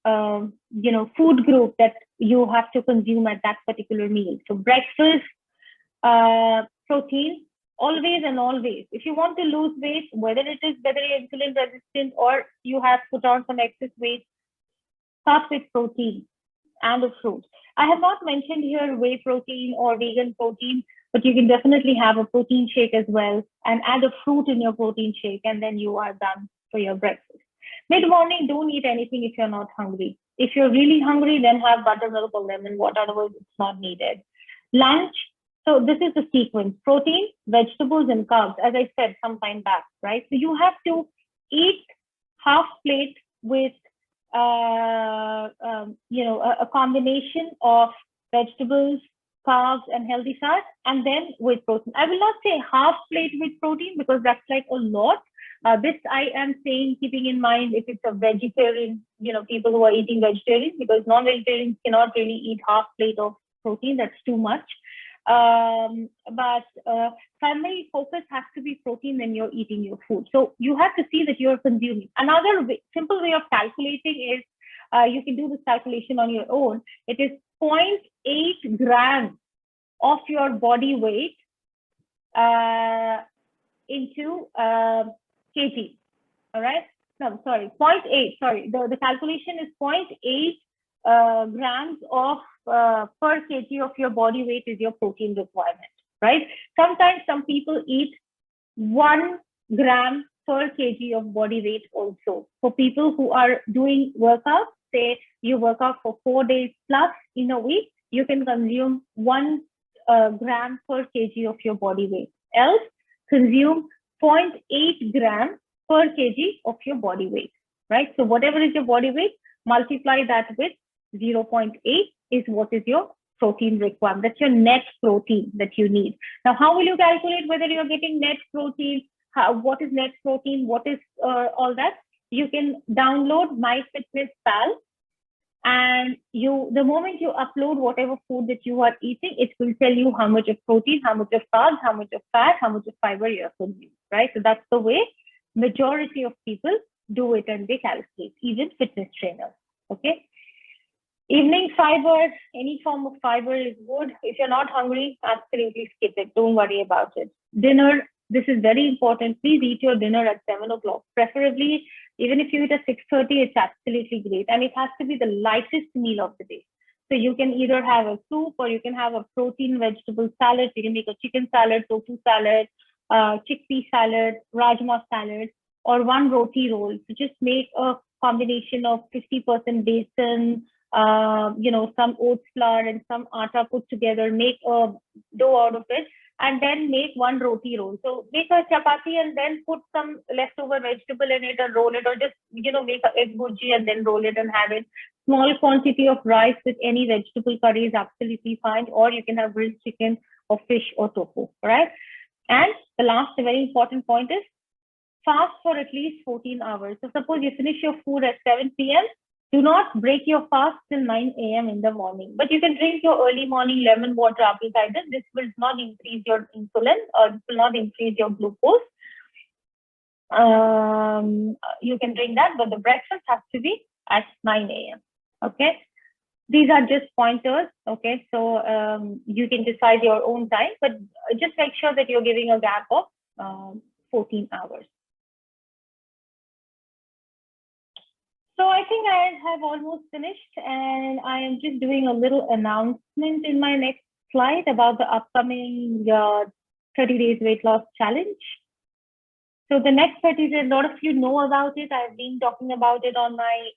food group that you have to consume at that particular meal. So breakfast, protein, always and always. If you want to lose weight, whether you're insulin resistant or you have put on some excess weight, start with protein and the fruit. I have not mentioned here whey protein or vegan protein, but you can definitely have a protein shake as well and add a fruit in your protein shake, and then you are done for your breakfast. Mid-morning, don't eat anything if you're not hungry. If you're really hungry, then have buttermilk or lemon water, otherwise it's not needed. Lunch, so this is the sequence: protein, vegetables, and carbs, as I said some time back, right? So you have to eat half plate with a combination of vegetables, carbs, and healthy fats, and then with protein. I will not say half plate with protein because that's like a lot. This I am saying keeping in mind if it's a vegetarian, people who are eating vegetarian, because non-vegetarians cannot really eat half plate of protein. That's too much. But primary focus has to be protein when you're eating your food. So you have to see that you're consuming. Another simple way of calculating is you can do this calculation on your own. It is 0.8 grams of your body weight into kg. All right. No, sorry, 0.8. Sorry, the calculation is 0.8 grams of per kg of your body weight is your protein requirement, right? Sometimes some people eat 1 gram per kg of body weight also. For people who are doing workouts, say you work out for 4 days plus in a week, you can consume 1 gram per kg of your body weight. Else, consume 0.8 gram per kg of your body weight, right? So whatever is your body weight, multiply that with 0.8 is what is your protein requirement. That's your net protein that you need. Now, how will you calculate whether you're getting net protein? What is net protein? What is all that? You can download MyFitnessPal, and the moment you upload whatever food that you are eating, it will tell you how much of protein, how much of carbs, how much of fat, how much of fiber you are consuming, right? So that's the way majority of people do it, and they calculate, even fitness trainers, okay? Evening fiber, any form of fiber is good. If you're not hungry, absolutely skip it. Don't worry about it. Dinner, this is very important. Please eat your dinner at 7 o'clock. Preferably, even if you eat at 6:30, it's absolutely great. And it has to be the lightest meal of the day. So you can either have a soup, or you can have a protein vegetable salad. You can make a chicken salad, tofu salad, chickpea salad, rajma salad, or one roti roll. So just make a combination of 50% besan, some oats flour and some atta put together, make a dough out of it, and then make one roti roll. So make a chapati and then put some leftover vegetable in it and roll it, or just, make an egg bhurji and then roll it and have it. Small quantity of rice with any vegetable curry is absolutely fine, or you can have grilled chicken or fish or tofu, right? And the last very important point is fast for at least 14 hours. So suppose you finish your food at 7 p.m., do not break your fast till 9 a.m. in the morning. But you can drink your early morning lemon water, apple cider. This will not increase your insulin, or this will not increase your glucose. You can drink that, but the breakfast has to be at 9 a.m. Okay. These are just pointers. Okay. So you can decide your own time, but just make sure that you're giving a gap of 14 hours. So I think I have almost finished, and I am just doing a little announcement in my next slide about the upcoming 30 days weight loss challenge. So the next 30 days, a lot of you know about it. I've been talking about it on my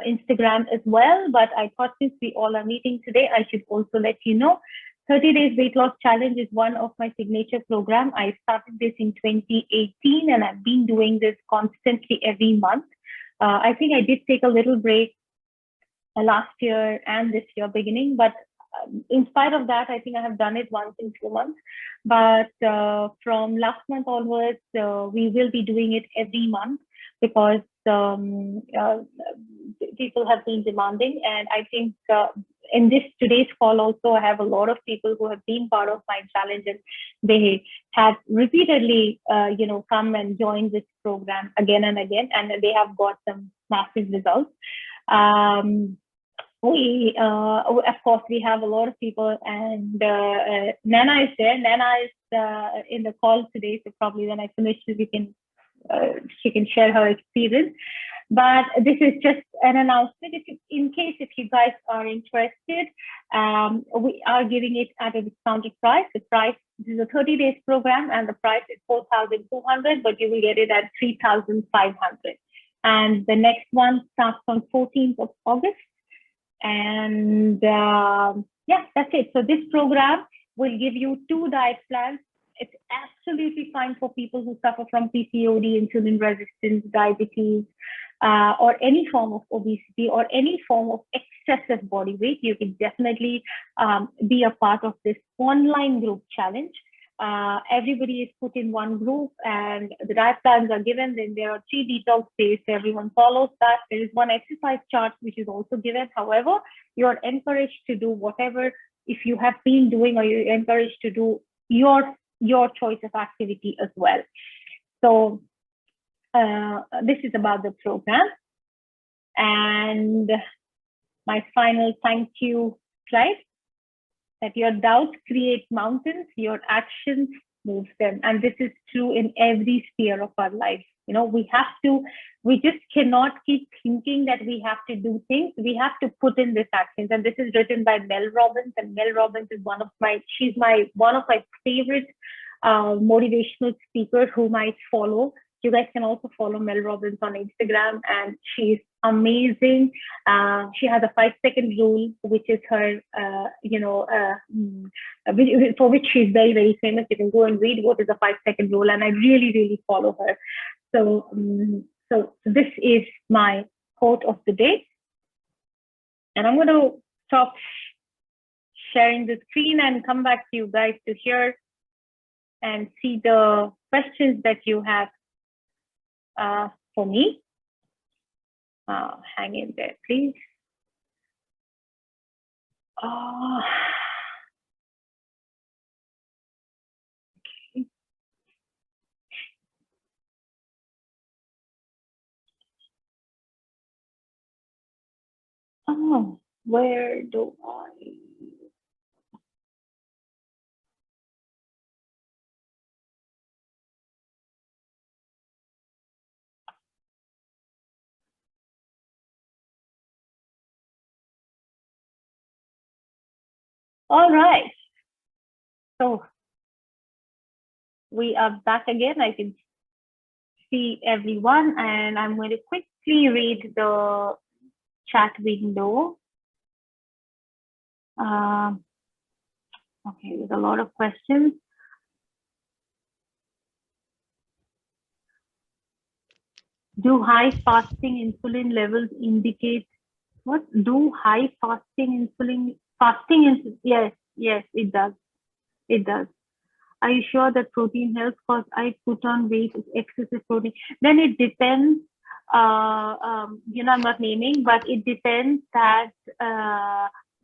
Instagram as well, but I thought since we all are meeting today, I should also let you know. 30 days weight loss challenge is one of my signature program. I started this in 2018, and I've been doing this constantly every month. I think I did take a little break last year and this year beginning, but in spite of that, I think I have done it once in 2 months. But from last month onwards, we will be doing it every month, because people have been demanding. And I think in today's call also, I have a lot of people who have been part of my challenge, and they have repeatedly, come and join this program again and again, and they have got some massive results. Of course, we have a lot of people, and Nana is there. Nana is in the call today, so probably when I finish, she can share her experience. But this is just an announcement. In case you guys are interested, we are giving it at a discounted price. The price, this is a 30 days program, and the price is 4,200, but you will get it at 3,500. And the next one starts on 14th of August. And yeah, that's it. So this program will give you 2 diet plans. It's absolutely fine for people who suffer from PCOD, insulin resistance, diabetes, or any form of obesity, or any form of excessive body weight. You can definitely be a part of this online group challenge. Everybody is put in one group, and the diet plans are given. Then there are 3 detox days. Everyone follows that. There is one exercise chart which is also given. However, you are encouraged to do whatever, if you have been doing, or you're encouraged to do your choice of activity as well. So this is about the program. And my final thank you slide, that your doubts create mountains, your actions move them. And this is true in every sphere of our life. We just cannot keep thinking that we have to do things. We have to put in this actions. And this is written by Mel Robbins. And Mel Robbins is one of my favorite motivational speakers whom I follow. You guys can also follow Mel Robbins on Instagram, and she's amazing. She has a 5-second rule, which is her, for which she's very, very famous. You can go and read what is a 5-second rule, and I really, really follow her. So, so this is my quote of the day, and I'm going to stop sharing the screen and come back to you guys to hear and see the questions that you have for me. Hang in there, please. Okay. Oh, where do I? All right. So we are back again. I can see everyone, and I'm going to quickly read the chat window. Okay, there's a lot of questions. Do high fasting insulin levels indicate what? Do high fasting insulin yes, it does. It does. Are you sure that protein helps? Because I put on weight with excessive protein. Then it depends. I'm not naming, but it depends that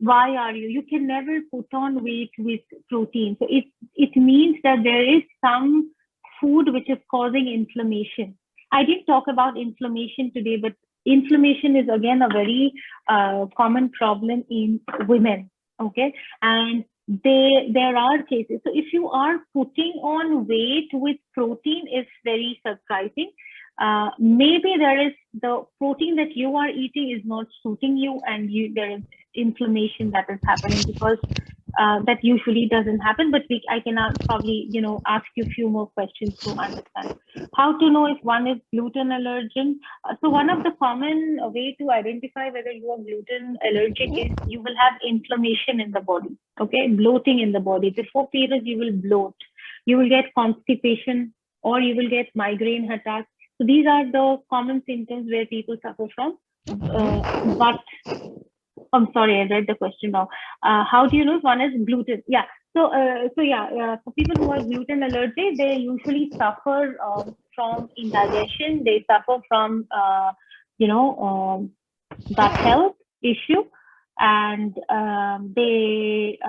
why are you? You can never put on weight with protein. So it means that there is some food which is causing inflammation. I didn't talk about inflammation today, but inflammation is again a very common problem in women. Okay, and there are cases. So if you are putting on weight with protein, it's very surprising. Maybe there is the protein that you are eating is not suiting you, and there is inflammation that is happening, because that usually doesn't happen. But I can probably ask you a few more questions to understand how to know if one is gluten allergen. So one of the common way to identify whether you are gluten allergic is you will have inflammation in the body. Okay, bloating in the body. Before periods, you will bloat. You will get constipation, or you will get migraine attacks. So these are the common symptoms where people suffer from. But I'm sorry, I read the question now. How do you know if one is gluten? Yeah. So for people who are gluten allergic, they usually suffer from indigestion. They suffer from gut health issue, and they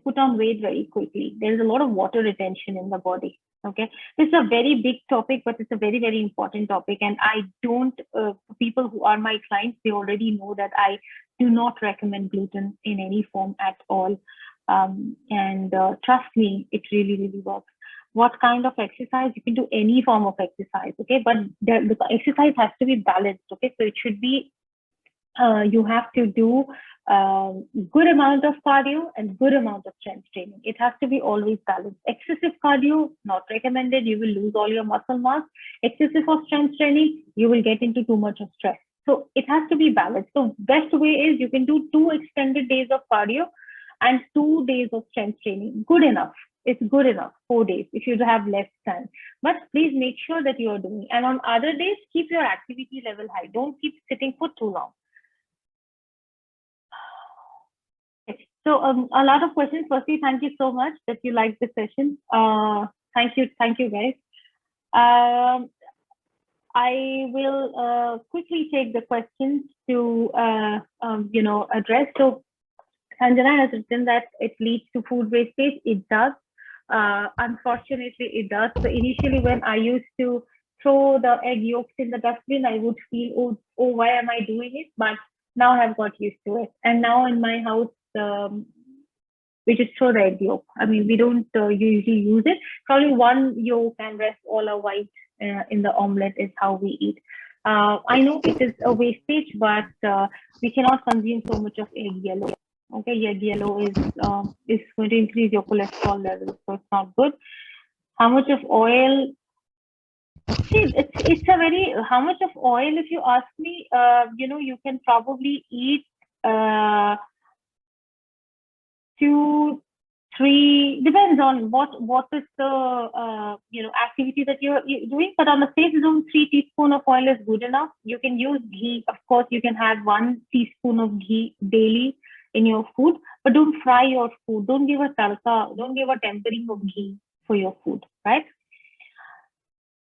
put on weight very quickly. There is a lot of water retention in the body. Okay, this is a very big topic, but it's a very, very important topic. And I don't, people who are my clients, they already know that I do not recommend gluten in any form at all. Trust me, it really, really works. What kind of exercise? You can do any form of exercise, okay? But the exercise has to be balanced, okay? So it should be, you have to do good amount of cardio and good amount of strength training. It has to be always balanced. Excessive cardio, not recommended. You will lose all your muscle mass. Excessive of strength training, you will get into too much of stress. So it has to be balanced. So best way is you can do 2 extended days of cardio and 2 days of strength training. Good enough. It's good enough. 4 days if you have less time. But please make sure that you are doing. And on other days, keep your activity level high. Don't keep sitting for too long. So a lot of questions. Firstly, thank you so much that you liked the session. Thank you guys. I will quickly take the questions to address. So Sanjana has written that it leads to food wastage. It does. Unfortunately, it does. So initially, when I used to throw the egg yolks in the dustbin, I would feel, oh, why am I doing it? But now I've got used to it. And now in my house, we just throw the egg yolk. I mean, we don't usually use it. Probably one yolk and rest all are white in the omelette is how we eat. I know it is a wastage, but we cannot consume so much of egg yellow. Okay, egg yellow is going to increase your cholesterol levels, so it's not good. How much of oil? See, it's a very, how much of oil, if you ask me, you can probably eat 2, 3, depends on what is the activity that you're doing. But on the safe zone, 3 teaspoons of oil is good enough. You can use ghee. Of course, you can have 1 teaspoon of ghee daily in your food, but don't fry your food. Don't give a tarka. Don't give a tempering of ghee for your food, right?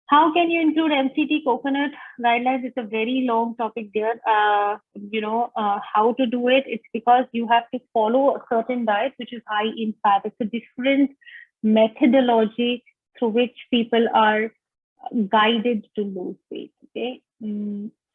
How can you include MCT coconut guidelines? It's a very long topic there. How to do it? It's because you have to follow a certain diet which is high in fat. It's a different methodology through which people are guided to lose weight. Okay,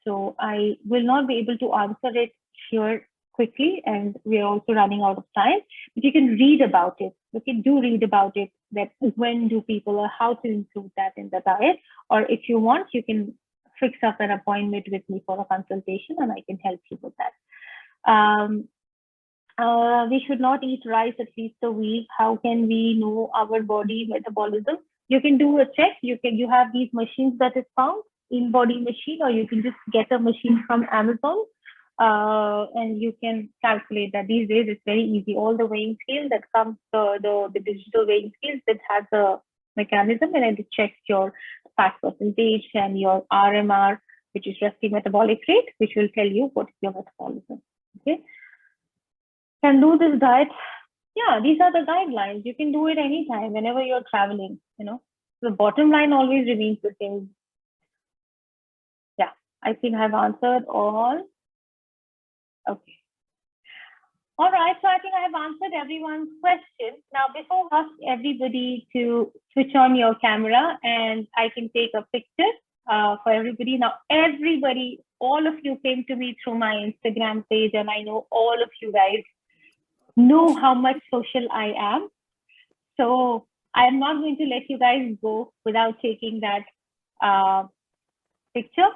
so I will not be able to answer it here quickly, and we are also running out of time. But you can read about it. Okay, do read about it. That when do people, or how to include that in the diet, or if you want, you can fix up an appointment with me for a consultation, and I can help you with that. We should not eat rice at least a week. How can we know our body metabolism? You can do a check. You have these machines that is found, in body machine, or you can just get a machine from Amazon. And you can calculate that. These days it's very easy. All the weighing scale that comes, the digital weighing scales that has a mechanism, and it checks your fat percentage and your RMR, which is resting metabolic rate, which will tell you what is your metabolism. Okay, can do this diet. Yeah, these are the guidelines. You can do it anytime, whenever you're traveling. The bottom line always remains the same. Yeah, I think I've answered all. Okay. All right, so I think I have answered everyone's question. Now, before I ask everybody to switch on your camera and I can take a picture for everybody. Now, everybody, all of you came to me through my Instagram page, and I know all of you guys know how much social I am. So I'm not going to let you guys go without taking that picture.